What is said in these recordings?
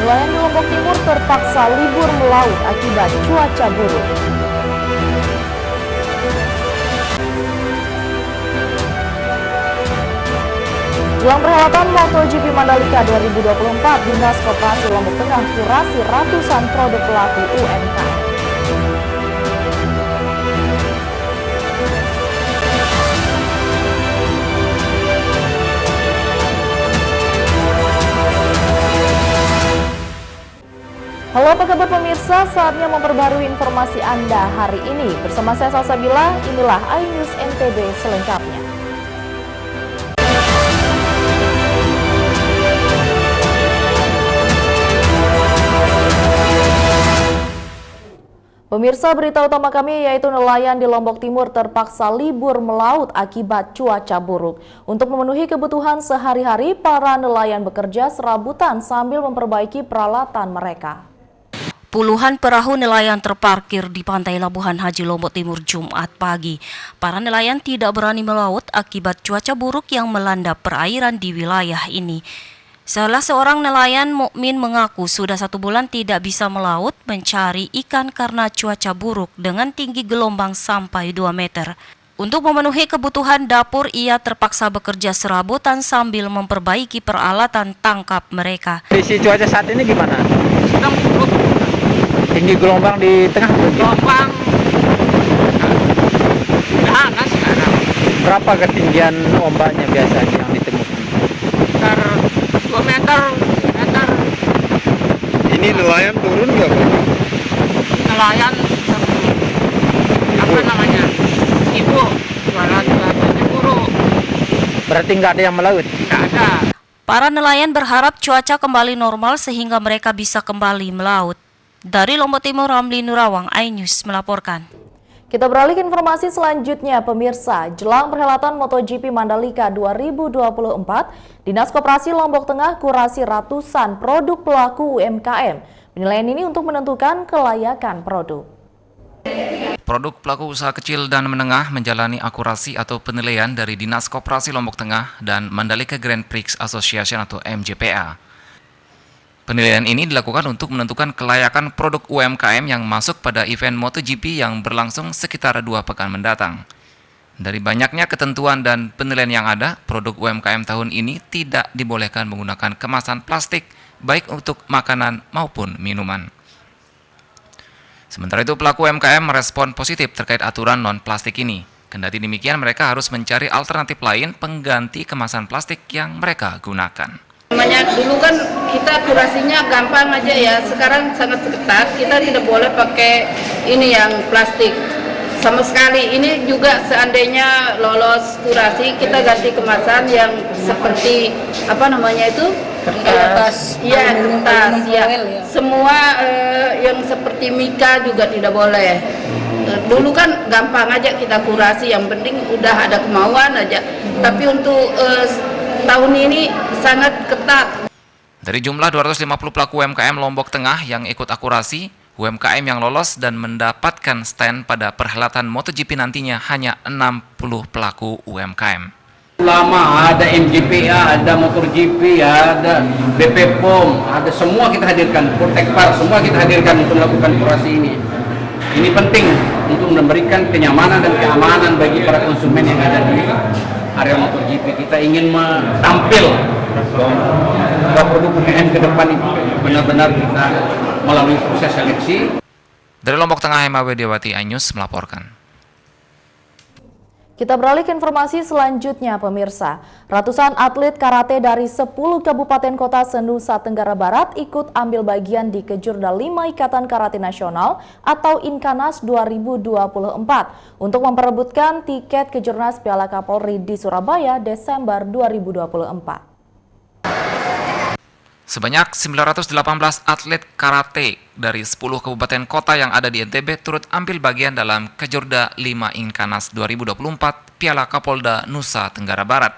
Nelayan di Lombok Timur terpaksa libur melaut akibat cuaca buruk. Jelang perhelatan MotoGP Mandalika 2024, Dinas Koperasi Lombok Tengah kurasi ratusan produk pelaku UMKM. Halo, apa kabar pemirsa? Saatnya memperbarui informasi Anda hari ini. Bersama saya Salsabila, inilah iNews NTB selengkapnya. Pemirsa, berita utama kami yaitu nelayan di Lombok Timur terpaksa libur melaut akibat cuaca buruk. Untuk memenuhi kebutuhan sehari-hari, para nelayan bekerja serabutan sambil memperbaiki peralatan mereka. Puluhan perahu nelayan terparkir di pantai Labuhan Haji Lombok Timur Jumat pagi. Para nelayan tidak berani melaut akibat cuaca buruk yang melanda perairan di wilayah ini. Salah seorang nelayan, Mukmin, mengaku sudah 1 bulan tidak bisa melaut mencari ikan karena cuaca buruk dengan tinggi gelombang sampai 2 meter. Untuk memenuhi kebutuhan dapur, ia terpaksa bekerja serabutan sambil memperbaiki peralatan tangkap mereka. Kondisi cuaca saat ini gimana? Sedang buruk. Tinggi gelombang di tengah Gelombang udah sekarang. berapa ketinggian ombaknya biasanya yang ditemukan? Sekitar 2 meter. Ini nelayan turun nggak Pak? Nelayan apa namanya? Ibu jualan buruk. Berarti nggak ada yang melaut? Tidak ada. Para nelayan berharap cuaca kembali normal sehingga mereka bisa kembali melaut. Dari Lombok Timur, Ramli Nurawang, iNews melaporkan. Kita beralih ke informasi selanjutnya, pemirsa. Jelang perhelatan MotoGP Mandalika 2024, Dinas Koperasi Lombok Tengah kurasi ratusan produk pelaku UMKM. Penilaian ini untuk menentukan kelayakan produk. Produk pelaku usaha kecil dan menengah menjalani akurasi atau penilaian dari Dinas Koperasi Lombok Tengah dan Mandalika Grand Prix Association atau MJPA. Penilaian ini dilakukan untuk menentukan kelayakan produk UMKM yang masuk pada event MotoGP yang berlangsung sekitar 2 pekan mendatang. Dari banyaknya ketentuan dan penilaian yang ada, produk UMKM tahun ini tidak dibolehkan menggunakan kemasan plastik, baik untuk makanan maupun minuman. Sementara itu, pelaku UMKM merespon positif terkait aturan non-plastik ini. Kendati demikian, mereka harus mencari alternatif lain pengganti kemasan plastik yang mereka gunakan. Namanya dulu kan kita kurasinya gampang aja ya, sekarang sangat ketat, kita tidak boleh pakai ini yang plastik sama sekali. Ini juga seandainya lolos kurasi, kita ganti kemasan yang seperti apa namanya itu? Kertas. Iya, kertas ya. Semua yang seperti mika juga tidak boleh. Dulu kan gampang aja kita kurasi, yang penting udah ada kemauan aja. Tapi untuk tahun ini sangat ketat. Dari jumlah 250 pelaku UMKM Lombok Tengah yang ikut akurasi, UMKM yang lolos dan mendapatkan stand pada perhelatan MotoGP nantinya hanya 60 pelaku UMKM. Lama ada MJPA, ada MotoGP, ada BP POM, ada semua kita hadirkan, Protekpar, semua kita hadirkan untuk melakukan kurasi ini. Ini penting untuk memberikan kenyamanan dan keamanan bagi para konsumen yang ada di area MotoGP. Kita ingin tampil bahwa produk UMKM ke depan itu benar-benar kita melalui proses seleksi. Dari Lombok Tengah, Hema Wediawati, iNews melaporkan. Kita beralih ke informasi selanjutnya, pemirsa. Ratusan atlet karate dari 10 kabupaten kota se-Nusa Tenggara Barat ikut ambil bagian di Kejurda 5 Ikatan Karate Nasional atau Inkanas 2024 untuk memperebutkan tiket Kejurnas Piala Kapolri di Surabaya Desember 2024. Sebanyak 918 atlet karate dari 10 kabupaten kota yang ada di NTB turut ambil bagian dalam Kejurda 5 Inkanas 2024 Piala Kapolda Nusa Tenggara Barat.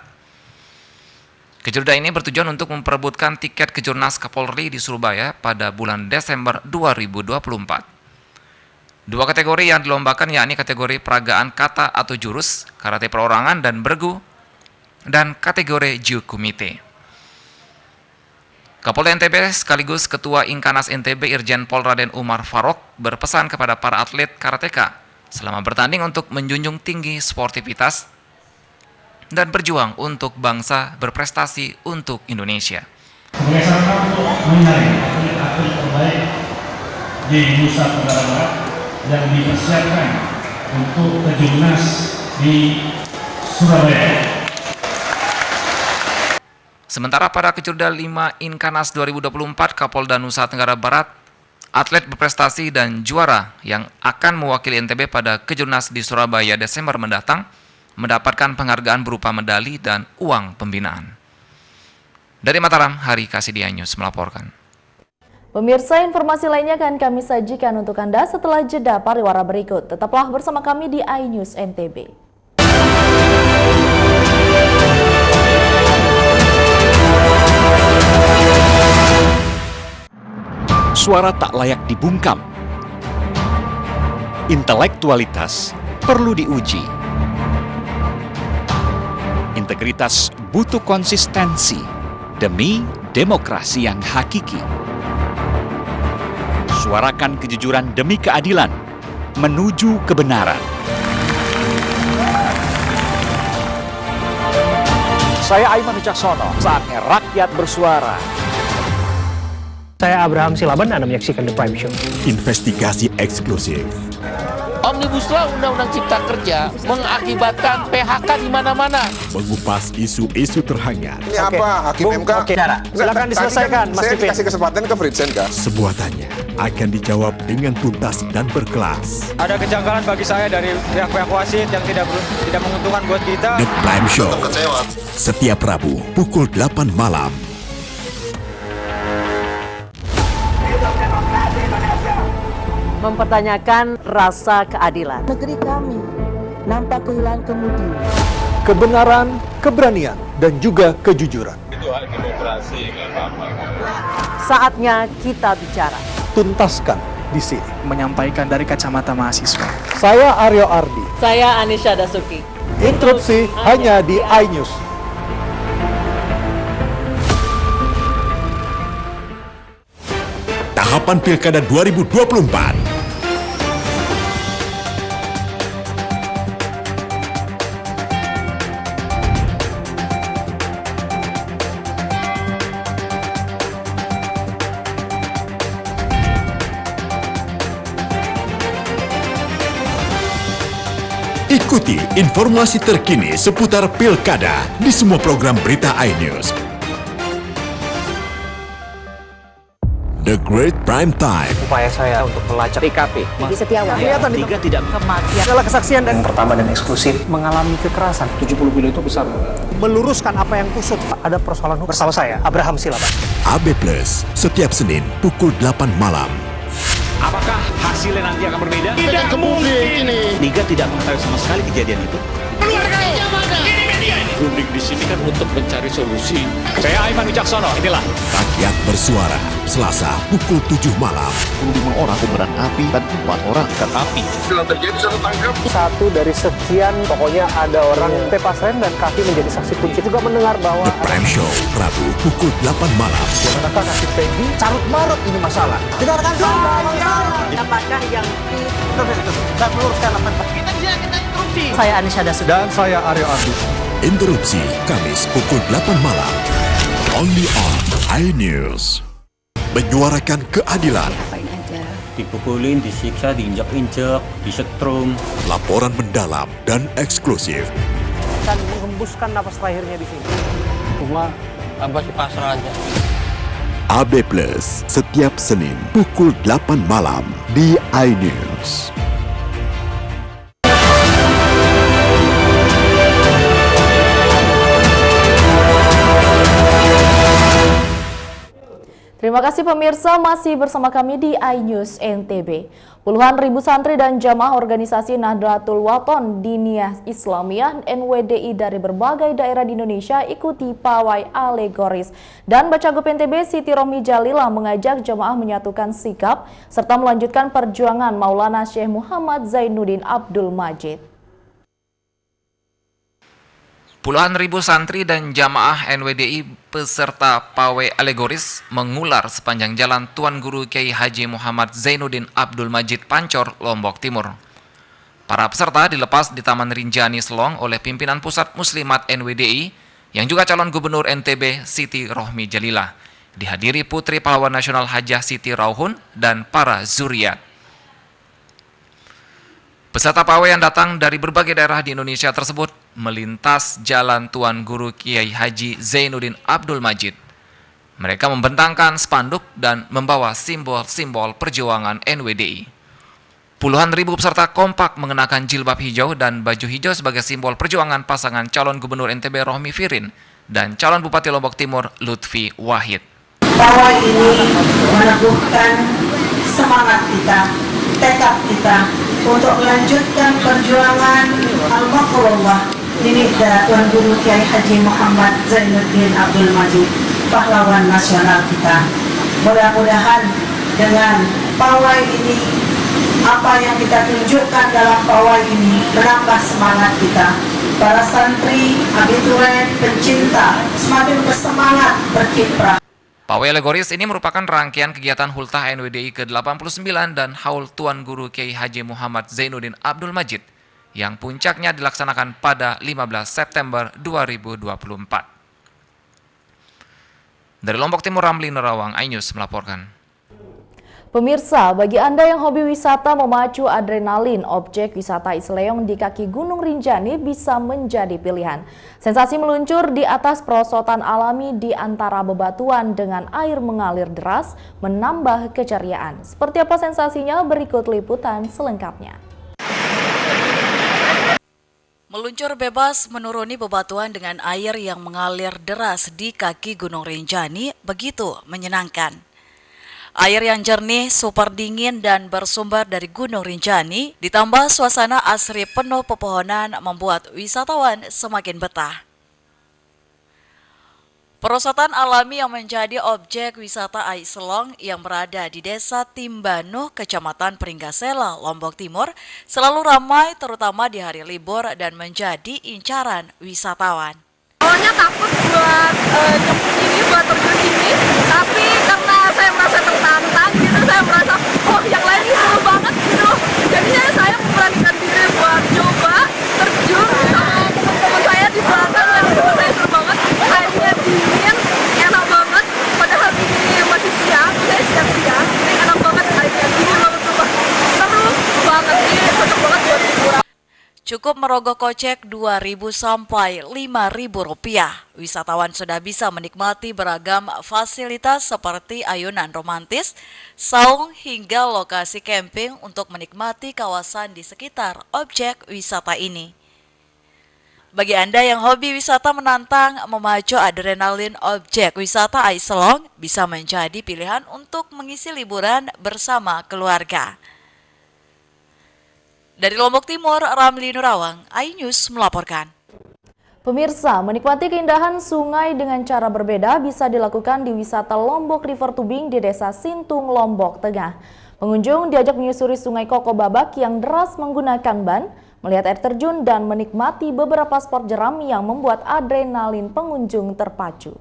Kejurda ini bertujuan untuk memperebutkan tiket Kejurnas Kapolri di Surabaya pada bulan Desember 2024. Dua kategori yang dilombakan yakni kategori peragaan kata atau jurus, karate perorangan dan bergu, dan kategori Jiu Kumite. Kapolda NTB sekaligus Ketua Inkanas NTB Irjen Pol Raden Umar Farok berpesan kepada para atlet karateka selama bertanding untuk menjunjung tinggi sportivitas dan berjuang untuk bangsa berprestasi untuk Indonesia. Sebagai sarana untuk menyaring atlet-atlet terbaik di Nusa Tenggara Barat yang dipersiapkan untuk kejurnas di Surabaya. Sementara pada Kejurda 5 Inkanas 2024 Kapolda Nusa Tenggara Barat, atlet berprestasi dan juara yang akan mewakili NTB pada Kejurnas di Surabaya Desember mendatang mendapatkan penghargaan berupa medali dan uang pembinaan. Dari Mataram, Hari Kasidia News melaporkan. Pemirsa, informasi lainnya akan kami sajikan untuk Anda setelah jeda pariwara berikut. Tetaplah bersama kami di iNews NTB. Suara tak layak dibungkam. Intelektualitas perlu diuji. Integritas butuh konsistensi demi demokrasi yang hakiki. Suarakan kejujuran demi keadilan menuju kebenaran. Saya Aiman Wicaksono, saatnya rakyat bersuara. Saya Abraham Silaban, Anda menyaksikan The Prime Show. Investigasi eksklusif. Omnibus Law Undang-Undang Cipta Kerja mengakibatkan PHK di mana-mana. Mengupas isu-isu terhangat. Ini apa? Hakim MK? Silakan diselesaikan, Mas Saya Pipin. kasih kesempatan ke Fritsen, Kak. Semua tanya akan dijawab dengan tuntas dan berkelas. Ada kejanggalan bagi saya dari pihak-pihak wasit yang tidak menguntungkan buat kita. The Prime Show. Setiap Rabu pukul 8 malam. Mempertanyakan rasa keadilan. Negeri kami nampak kehilangan kemudi. Kebenaran, keberanian, dan juga kejujuran. Itu hak demokrasi, nggak apa-apa. Saatnya kita bicara. Tuntaskan di sini. Menyampaikan dari kacamata mahasiswa. Saya Aryo Ardi. Saya Anisha Dasuki. Interupsi hanya di iNews. Tahapan Pilkada 2024. Ikuti informasi terkini seputar Pilkada di semua program berita iNews. The Great Prime Time. Upaya saya untuk melacak TKP. Di Setiawan. Kelihatan itu. Tidak kematian. Adalah kesaksian dan pertama dan eksklusif mengalami kekerasan. 70 kilo itu besar. Meluruskan apa yang kusut. Ada persoalan hukum. Bersama saya, Abraham Silaban. AB Plus, setiap Senin pukul 8 malam. Apakah hasilnya nanti akan berbeda? Tidak mungkin ini. Liga tidak mengetahui sama sekali kejadian itu. Keluarkan aja mana? Ini media ini. Runding di sini kan untuk mencari solusi. Saya Aiman Wicaksono, inilah Rakyat Bersuara, Selasa pukul 7 malam. 25 orang kobaran api dan 4 orang ikan api. Bila terjadi satu tangkap. Satu dari sekian, pokoknya ada orang tepas rem dan kaki menjadi saksi kunci. Juga mendengar bahwa The Prime Show, Rabu pukul 8 malam. mengatakan kaki Peggy carut marut ini masalah. Kita akan Apakah yang saya meluruskan apa Kita bisa kita interupsi. Saya Anisha Dasuki. Dan saya Aryo Ardi. Interupsi Kamis pukul 8 malam. Only on iNews. Menyuarakan keadilan. Dipukulin, disiksa, diinjak-injak, disetrum. Laporan mendalam dan eksklusif. dan menghembuskan napas terakhirnya di sini. Cuma apa sih pasrah aja. AB Plus setiap Senin pukul 8 malam di iNews. Terima kasih pemirsa, masih bersama kami di iNews NTB. Puluhan ribu santri dan jamaah organisasi Nahdlatul Wathon Diniyah Islamiyah NWDI dari berbagai daerah di Indonesia ikuti pawai alegoris. Dan Bacagup NTB Siti Rohmi Jalila mengajak jamaah menyatukan sikap serta melanjutkan perjuangan Maulana Syekh Muhammad Zainuddin Abdul Majid. Puluhan ribu santri dan jamaah NWDI peserta pawai alegoris mengular sepanjang jalan Tuan Guru Kiai Haji Muhammad Zainuddin Abdul Majid Pancor, Lombok Timur. Para peserta dilepas di Taman Rinjani Selong oleh pimpinan Pusat Muslimat NWDI yang juga calon Gubernur NTB Siti Rohmi Jalilah. Dihadiri Putri Pahlawan Nasional Hajah Siti Rauhun dan para zuriat. Peserta pawai yang datang dari berbagai daerah di Indonesia tersebut melintas jalan Tuan Guru Kiai Haji Zainuddin Abdul Majid. Mereka membentangkan spanduk dan membawa simbol-simbol perjuangan NWDI. Puluhan ribu peserta kompak mengenakan jilbab hijau dan baju hijau sebagai simbol perjuangan pasangan calon Gubernur NTB Rohmi Firin dan calon Bupati Lombok Timur Lutfi Wahid. Pawai ini meneguhkan semangat kita, tekad kita untuk melanjutkan perjuangan al-maqfurullah Dinida Tuan Guru Kiai Haji Muhammad Zainuddin Abdul Majid, pahlawan nasional kita. Mudah-mudahan dengan pawai ini, apa yang kita tunjukkan dalam pawai ini menambah semangat kita. Para santri, abituren, pencinta semakin bersemangat berkiprah. Pawai alegoris ini merupakan rangkaian kegiatan Hultah NWDI ke-89 dan Haul Tuan Guru Kiai Haji Muhammad Zainuddin Abdul Majid yang puncaknya dilaksanakan pada 15 September 2024. Dari Lombok Timur, Ramli Nerawang, iNews melaporkan. Pemirsa, bagi Anda yang hobi wisata memacu adrenalin, objek wisata Isleong di kaki Gunung Rinjani bisa menjadi pilihan. Sensasi meluncur di atas perosotan alami di antara bebatuan dengan air mengalir deras menambah keceriaan. Seperti apa sensasinya? Berikut liputan selengkapnya. Meluncur bebas menuruni bebatuan dengan air yang mengalir deras di kaki Gunung Rinjani begitu menyenangkan. Air yang jernih, super dingin dan bersumber dari Gunung Rinjani, ditambah suasana asri penuh pepohonan membuat wisatawan semakin betah. Perosotan alami yang menjadi objek wisata Aiselong yang berada di Desa Timbanuh, Kecamatan Pringgasela, Lombok Timur, selalu ramai terutama di hari libur dan menjadi incaran wisatawan. Awalnya takut buat nyemplung ini, buat terjun ini, tapi karena saya merasa tertantang gitu, saya merasa oh yang lain ini seru banget gitu. Jadinya saya memberanikan diri buat coba terjun sama teman-teman saya di belakang dan teman saya seru banget. Airnya dingin, enak banget. Padahal ini masih siang, saya siang-siang, ini enak banget airnya dingin banget tuh. Seru banget, ini cocok banget buat liburan. Cukup merogoh kocek Rp2.000 sampai Rp5.000. Wisatawan sudah bisa menikmati beragam fasilitas seperti ayunan romantis, saung hingga lokasi camping untuk menikmati kawasan di sekitar objek wisata ini. Bagi Anda yang hobi wisata menantang, memacu adrenalin objek wisata Aiselong bisa menjadi pilihan untuk mengisi liburan bersama keluarga. Dari Lombok Timur, Ramli Nerawang, iNews melaporkan. Pemirsa, menikmati keindahan sungai dengan cara berbeda bisa dilakukan di wisata Lombok River Tubing di Desa Sintung, Lombok Tengah. Pengunjung diajak menyusuri sungai Koko Babak yang deras menggunakan ban, melihat air terjun dan menikmati beberapa spot jeram yang membuat adrenalin pengunjung terpacu.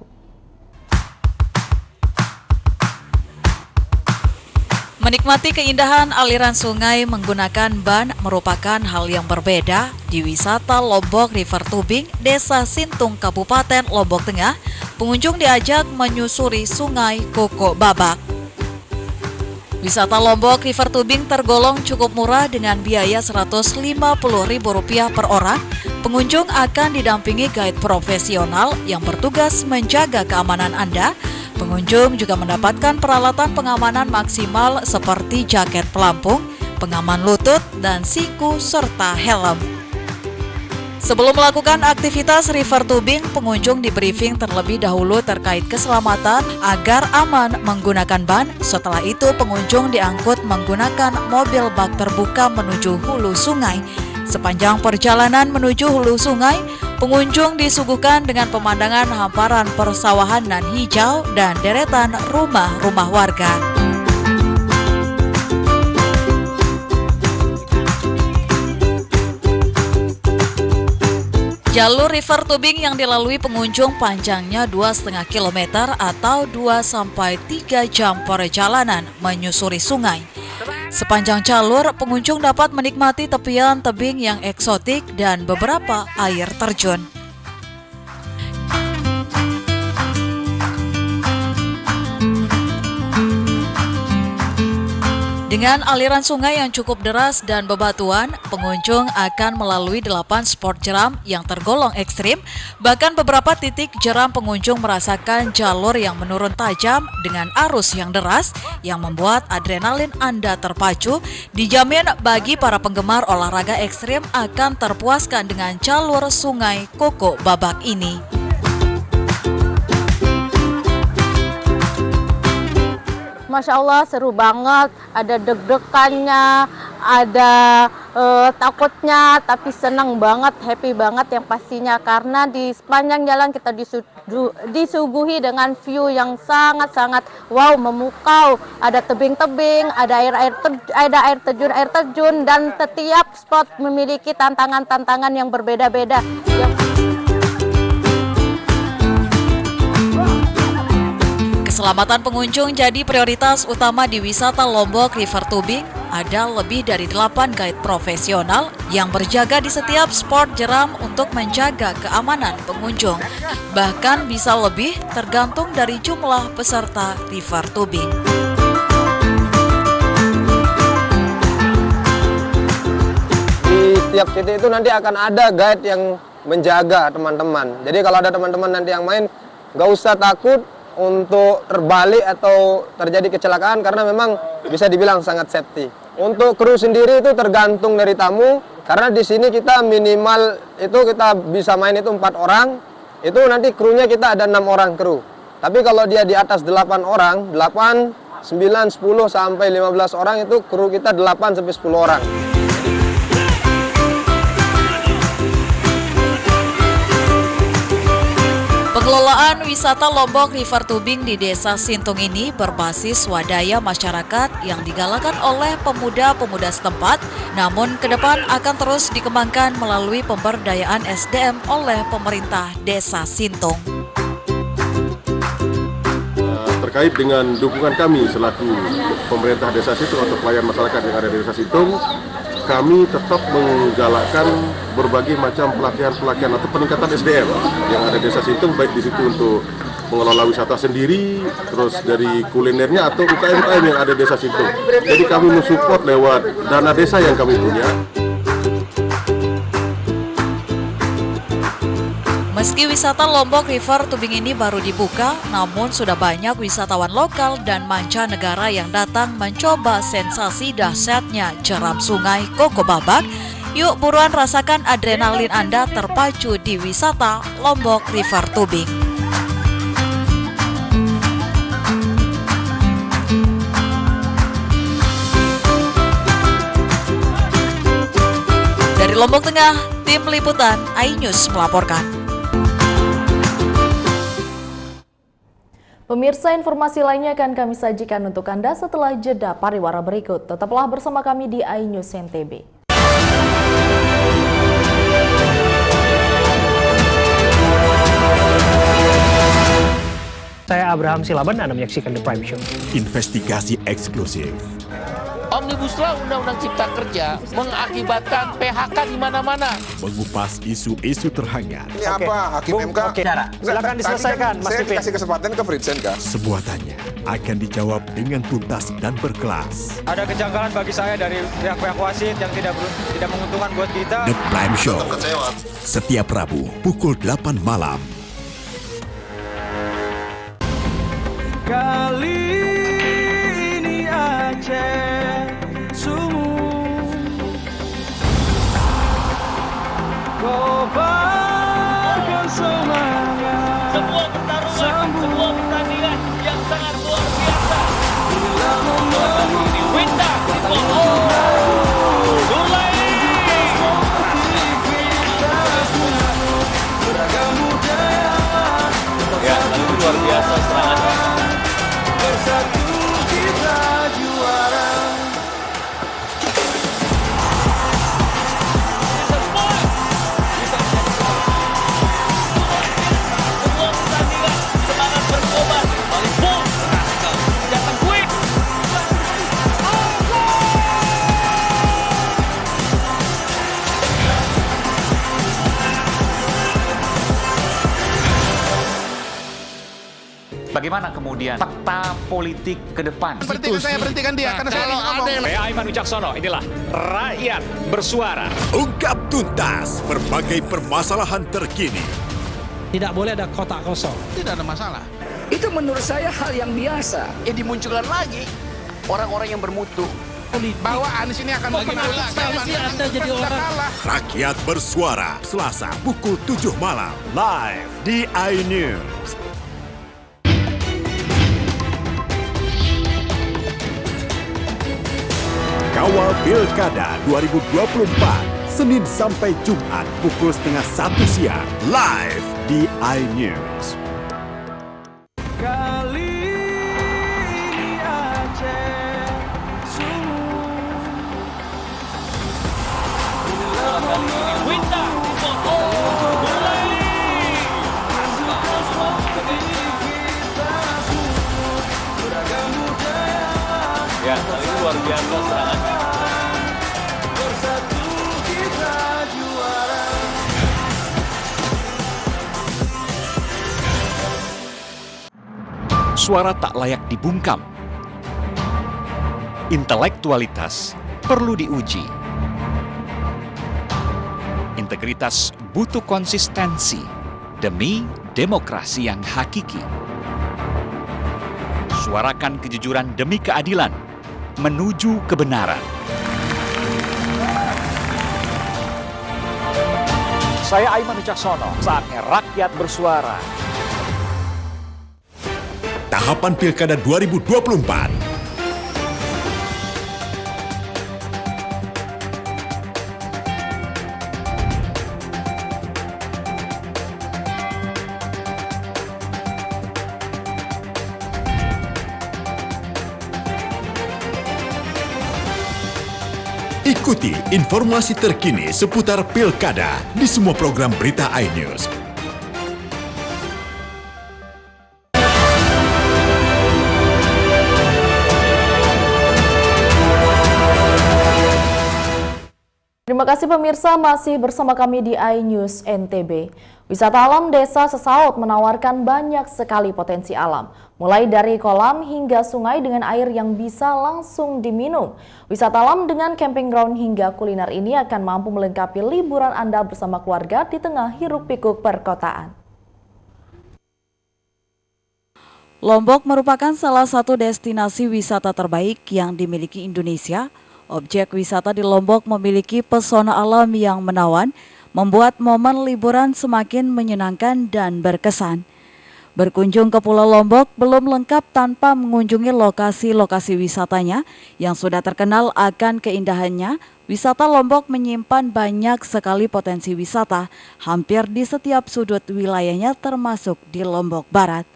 Menikmati keindahan aliran sungai menggunakan ban merupakan hal yang berbeda di wisata Lombok River Tubing, Desa Sintung, Kabupaten Lombok Tengah. Pengunjung diajak menyusuri sungai Koko Babak. Wisata Lombok River Tubing tergolong cukup murah dengan biaya Rp150.000 per orang. Pengunjung akan didampingi guide profesional yang bertugas menjaga keamanan Anda. Pengunjung juga mendapatkan peralatan pengamanan maksimal seperti jaket pelampung, pengaman lutut, dan siku, serta helm. Sebelum melakukan aktivitas river tubing, pengunjung di-briefing terlebih dahulu terkait keselamatan agar aman menggunakan ban. Setelah itu, pengunjung diangkut menggunakan mobil bak terbuka menuju hulu sungai. Sepanjang perjalanan menuju hulu sungai, pengunjung disuguhkan dengan pemandangan hamparan persawahan nan hijau dan deretan rumah-rumah warga. Jalur river tubing yang dilalui pengunjung panjangnya 2,5 km atau 2-3 jam perjalanan menyusuri sungai. Sepanjang jalur, pengunjung dapat menikmati tepian tebing yang eksotik dan beberapa air terjun. Dengan aliran sungai yang cukup deras dan bebatuan, pengunjung akan melalui 8 spot jeram yang tergolong ekstrim. Bahkan beberapa titik jeram pengunjung merasakan jalur yang menurun tajam dengan arus yang deras yang membuat adrenalin Anda terpacu. Dijamin bagi para penggemar olahraga ekstrim akan terpuaskan dengan jalur sungai Koko Babak ini. Masya Allah seru banget, ada deg-degannya, ada takutnya, tapi senang banget, happy banget yang pastinya karena di sepanjang jalan kita disuguhi dengan view yang sangat-sangat wow, memukau, ada tebing-tebing, ada air terjun dan setiap spot memiliki tantangan-tantangan yang berbeda-beda. Keselamatan pengunjung jadi prioritas utama di wisata Lombok River Tubing. Ada lebih dari 8 guide profesional yang berjaga di setiap spot jeram untuk menjaga keamanan pengunjung. Bahkan bisa lebih tergantung dari jumlah peserta River Tubing. Di setiap titik itu nanti akan ada guide yang menjaga teman-teman. Jadi kalau ada teman-teman nanti yang main, nggak usah takut untuk terbalik atau terjadi kecelakaan karena memang bisa dibilang sangat safety. Untuk kru sendiri itu tergantung dari tamu karena di sini kita minimal itu kita bisa main itu 4 orang. Itu nanti krunya kita ada 6 orang kru. Tapi kalau dia di atas 8 orang, 8, 9, 10 sampai 15 orang itu kru kita 8 sampai 10 orang. Pengelolaan wisata Lombok River Tubing di Desa Sintung ini berbasis swadaya masyarakat yang digalakan oleh pemuda-pemuda setempat, namun ke depan akan terus dikembangkan melalui pemberdayaan SDM oleh pemerintah Desa Sintung. Terkait dengan dukungan kami selaku pemerintah Desa Sintung atau pelayan masyarakat yang ada di Desa Sintung, kami tetap menggalakkan berbagai macam pelatihan-pelatihan atau peningkatan SDM yang ada di Desa Sintung, baik di situ untuk mengelola wisata sendiri, terus dari kulinernya atau UKM-UKM yang ada di Desa Sintung. Jadi kami mensupport lewat dana desa yang kami punya. Meski wisata Lombok River Tubing ini baru dibuka, namun sudah banyak wisatawan lokal dan mancanegara yang datang mencoba sensasi dahsyatnya jeram sungai Koko Babak. Yuk buruan rasakan adrenalin Anda terpacu di wisata Lombok River Tubing. Dari Lombok Tengah, tim liputan iNews melaporkan. Pemirsa, informasi lainnya akan kami sajikan untuk Anda setelah jeda pariwara berikut. Tetaplah bersama kami di iNews NTB. Saya Abraham Silaban, Anda menyaksikan The Prime Show. Investigasi eksklusif. Omnibus Law Undang-Undang Cipta Kerja mengakibatkan PHK di mana-mana. Mengupas isu-isu terhangat. Ini apa? Hakim MK? Silakan diselesaikan, Mas Pipin. Saya kasih kesempatan ke Fritsen, Kak. Semua tanya akan dijawab dengan tuntas dan berkelas. Ada kejanggalan bagi saya dari pihak-pihak wasit yang tidak menguntungkan buat kita. The Prime Show. Setiap Rabu pukul 8 malam. Kali ini Aceh kobarkan semangat, sebuah pertandingan yang sangat luar biasa. Bila memenuhi Winda mulai beragam budaya. Ya, lalu luar biasa serangan. bagaimana kemudian peta politik ke depan. Berhentikan dia karena saya ngomong. Saya Aiman Wicaksono, inilah Rakyat Bersuara. Ungkap tuntas berbagai permasalahan terkini. Tidak boleh ada kotak kosong. Tidak ada masalah. Itu menurut saya hal yang biasa. Dimunculkan lagi orang-orang yang bermutu. Bahwa Anies ini akan lagi Anda jadi orang. Rakyat Bersuara, Selasa pukul 7 malam, live di iNews. Kawal Pilkada 2024, Senin sampai Jumat pukul 12:30 siang, live di iNews. Kali ini Aceh sungguh kali ini Winda mulai ya, kali ini luar biasa serangannya. Bersatu kita juara. Suara tak layak dibungkam. Intelektualitas perlu diuji. Integritas butuh konsistensi demi demokrasi yang hakiki. Suarakan kejujuran demi keadilan menuju kebenaran. Saya Aiman Wicaksono, saatnya rakyat bersuara. Tahapan Pilkada 2024. Ikuti informasi terkini seputar Pilkada di semua program berita iNews. Terima kasih pemirsa, masih bersama kami di iNews NTB. Wisata alam Desa Sesaut menawarkan banyak sekali potensi alam, mulai dari kolam hingga sungai dengan air yang bisa langsung diminum. Wisata alam dengan camping ground hingga kuliner ini akan mampu melengkapi liburan Anda bersama keluarga di tengah hiruk-pikuk perkotaan. Lombok merupakan salah satu destinasi wisata terbaik yang dimiliki Indonesia. Objek wisata di Lombok memiliki pesona alam yang menawan, membuat momen liburan semakin menyenangkan dan berkesan. Berkunjung ke Pulau Lombok belum lengkap tanpa mengunjungi lokasi-lokasi wisatanya yang sudah terkenal akan keindahannya. Wisata Lombok menyimpan banyak sekali potensi wisata, hampir di setiap sudut wilayahnya termasuk di Lombok Barat.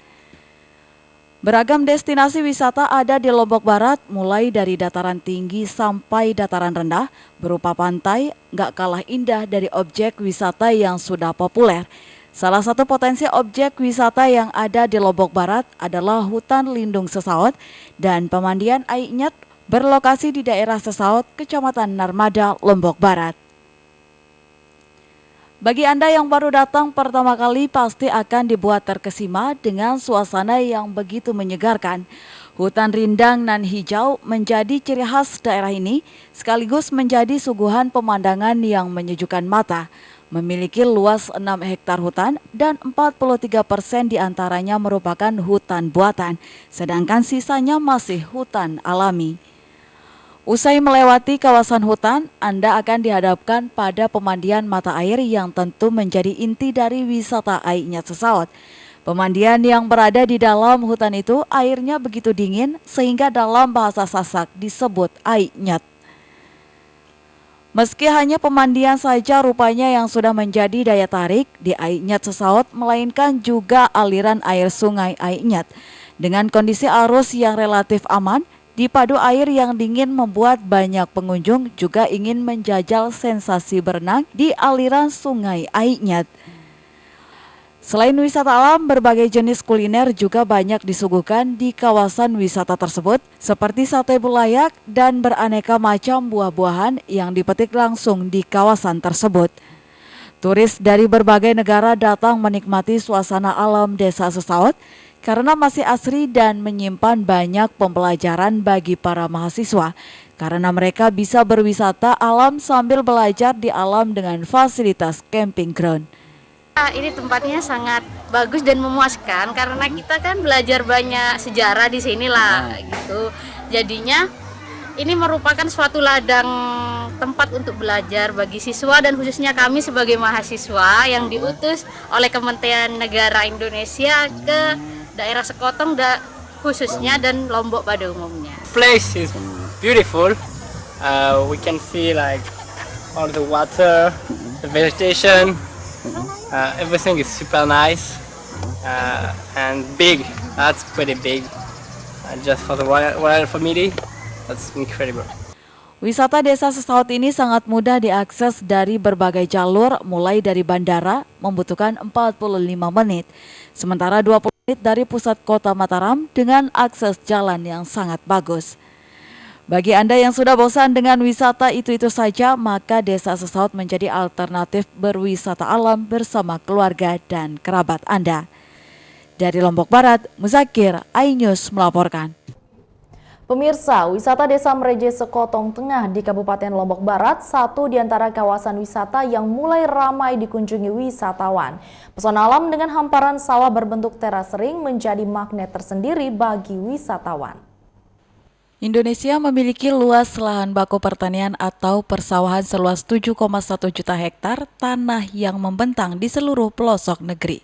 Beragam destinasi wisata ada di Lombok Barat, mulai dari dataran tinggi sampai dataran rendah, berupa pantai, gak kalah indah dari objek wisata yang sudah populer. Salah satu potensi objek wisata yang ada di Lombok Barat adalah hutan lindung Sesaut dan pemandian Ainyet berlokasi di daerah Sesaut, Kecamatan Narmada, Lombok Barat. Bagi Anda yang baru datang pertama kali pasti akan dibuat terkesima dengan suasana yang begitu menyegarkan. Hutan rindang nan hijau menjadi ciri khas daerah ini sekaligus menjadi suguhan pemandangan yang menyejukkan mata. Memiliki luas 6 hektar hutan dan 43% diantaranya merupakan hutan buatan, sedangkan sisanya masih hutan alami. Usai melewati kawasan hutan, Anda akan dihadapkan pada pemandian mata air yang tentu menjadi inti dari wisata Ainyet Sesaut. Pemandian yang berada di dalam hutan itu airnya begitu dingin sehingga dalam bahasa Sasak disebut Ainyet. Meski hanya pemandian saja rupanya yang sudah menjadi daya tarik di Ainyet Sesaut, melainkan juga aliran air sungai Ainyet. Dengan kondisi arus yang relatif aman, dipadu air yang dingin membuat banyak pengunjung juga ingin menjajal sensasi berenang di aliran sungai Ainyet. Selain wisata alam, berbagai jenis kuliner juga banyak disuguhkan di kawasan wisata tersebut, seperti sate bulayak dan beraneka macam buah-buahan yang dipetik langsung di kawasan tersebut. Turis dari berbagai negara datang menikmati suasana alam Desa Sesaut. karena masih asri dan menyimpan banyak pembelajaran bagi para mahasiswa karena mereka bisa berwisata alam sambil belajar di alam dengan fasilitas camping ground. Ini tempatnya sangat bagus dan memuaskan karena kita kan belajar banyak sejarah di sini lah gitu. Jadinya ini merupakan suatu ladang tempat untuk belajar bagi siswa dan khususnya kami sebagai mahasiswa yang diutus oleh Kementerian Negara Indonesia ke daerah Sekotong khususnya dan Lombok pada umumnya. Place is beautiful. We can see like all the water, the vegetation. Everything is super nice and big. That's pretty big. Just for the royal family. That's incredible. Wisata Desa Sesaut ini sangat mudah diakses dari berbagai jalur, mulai dari bandara membutuhkan 45 menit, sementara 20 menit dari pusat kota Mataram dengan akses jalan yang sangat bagus. Bagi Anda yang sudah bosan dengan wisata itu-itu saja, maka Desa Sesaut menjadi alternatif berwisata alam bersama keluarga dan kerabat Anda. Dari Lombok Barat, Muzakir, iNews melaporkan. Pemirsa, wisata Desa Mereje Sekotong Tengah di Kabupaten Lombok Barat, satu di antara kawasan wisata yang mulai ramai dikunjungi wisatawan. Pesona alam dengan hamparan sawah berbentuk teras ring menjadi magnet tersendiri bagi wisatawan. Indonesia memiliki luas lahan baku pertanian atau persawahan seluas 7,1 juta hektar tanah yang membentang di seluruh pelosok negeri.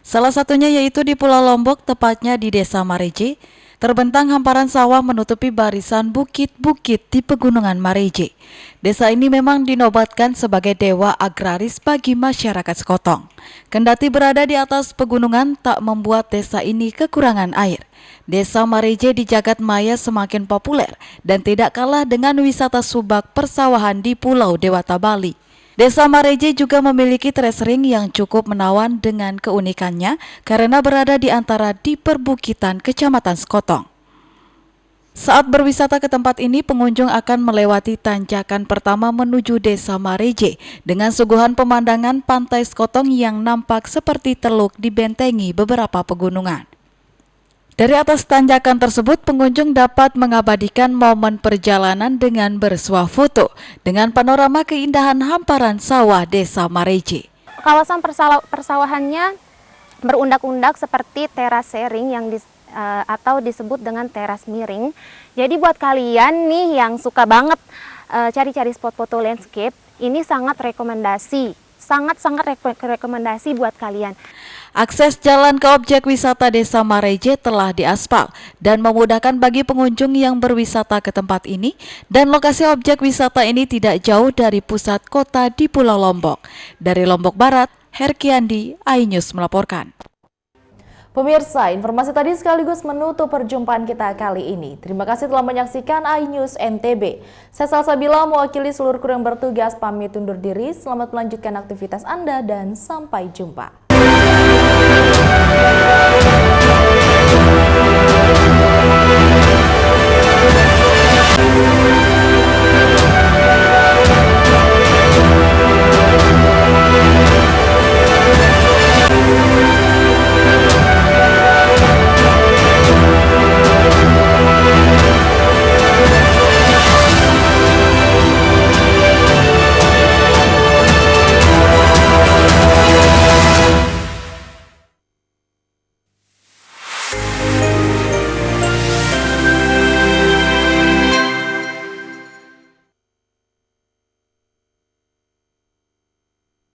Salah satunya yaitu di Pulau Lombok, tepatnya di Desa Mareje. Terbentang hamparan sawah menutupi barisan bukit-bukit di Pegunungan Mareje. Desa ini memang dinobatkan sebagai dewa agraris bagi masyarakat Sekotong. Kendati berada di atas pegunungan tak membuat desa ini kekurangan air. Desa Mareje di jagat maya semakin populer dan tidak kalah dengan wisata subak persawahan di Pulau Dewata Bali. Desa Mareje juga memiliki teras ring yang cukup menawan dengan keunikannya karena berada di antara di perbukitan Kecamatan Sekotong. Saat berwisata ke tempat ini, pengunjung akan melewati tanjakan pertama menuju Desa Mareje dengan suguhan pemandangan pantai Sekotong yang nampak seperti teluk dibentengi beberapa pegunungan. Dari atas tanjakan tersebut, pengunjung dapat mengabadikan momen perjalanan dengan bersuah foto dengan panorama keindahan hamparan sawah Desa Mareje. Kawasan persawahannya berundak-undak seperti teras sharing yang atau disebut dengan teras miring. Jadi buat kalian nih yang suka banget cari-cari spot foto landscape, ini sangat rekomendasi buat kalian. Akses jalan ke objek wisata Desa Mareje telah diaspal dan memudahkan bagi pengunjung yang berwisata ke tempat ini, dan lokasi objek wisata ini tidak jauh dari pusat kota di Pulau Lombok. Dari Lombok Barat, Herkiandi, iNews melaporkan. Pemirsa, informasi tadi sekaligus menutup perjumpaan kita kali ini. Terima kasih telah menyaksikan iNews NTB. Saya Salsabila mewakili seluruh kru yang bertugas pamit undur diri. Selamat melanjutkan aktivitas Anda dan sampai jumpa.